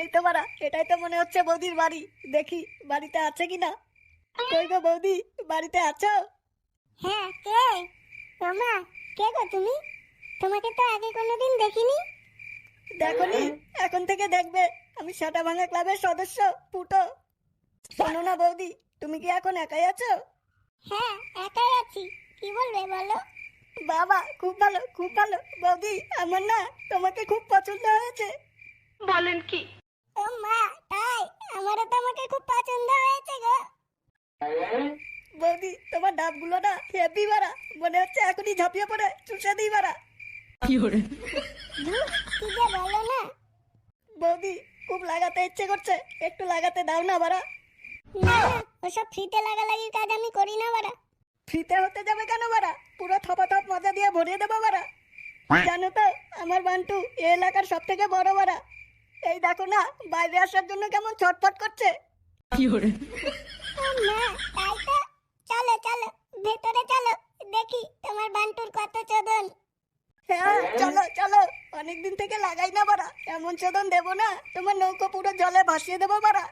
এই তো বাড়া, এটাই তো মনে হচ্ছে বৌদির বাড়ি। দেখি বাড়িতে আছে কিনা। কই গো বৌদি, বাড়িতে আছো? হ্যাঁ, কে? রমা, কে গো তুমি? তোমাকে তো আগে কোনোদিন দেখিনি। দেখোনি? এখন থেকে দেখবে। আমি সাটা ভাঙা ক্লাবের সদস্য পুটো। শোনো না বৌদি, তুমি কি এখন একাই আছো? হ্যাঁ, একাই আছি। কি বলবে বলো? বাবা, খুব ভালো খুব ভালো। বৌদি, আমার না তোমাকে খুব পছন্দ হয়েছে। বলেন কি? ও মা, তাই? আমারও তোমাকে খুব পছন্দ হয়েছে গো। বৌদি, তোমার ডাবগুলো না হেভি বাড়া। মনে হচ্ছে এখনই ঝাঁপিয়ে পড়ে চুষে দিই বাড়া। ধুর, কি যে বলো না। বৌদি, খুব লাগাতে ইচ্ছে করছে, একটু লাগাতে দাও না বাড়া। না না, ওসব ফ্রিতে লাগালাগির কাজ আমি করি না বাড়া। ফ্রিতে হতে যাবে কেন বাড়া? পুরো থপাথপ মজা দিয়ে ভরিয়ে দেবো বাড়া। জানো তো, আমার বান্টু এই এলাকার সব থেকে বড় বাড়া। এই দেখো না, বাইরে আসার জন্য কেমন ছটফট করছে। ও মা, তাই তো। চলো চলো, ভেতরে চলো, দেখি তোমার বান্টুর কত চোদন। হ্যাঁ চলো চলো, অনেকদিন থেকে লাগাই না বাড়া। এমন চোদন দেবো না, তোমার নৌকো পুরো জলে ভাসিয়ে দেবো বাড়া।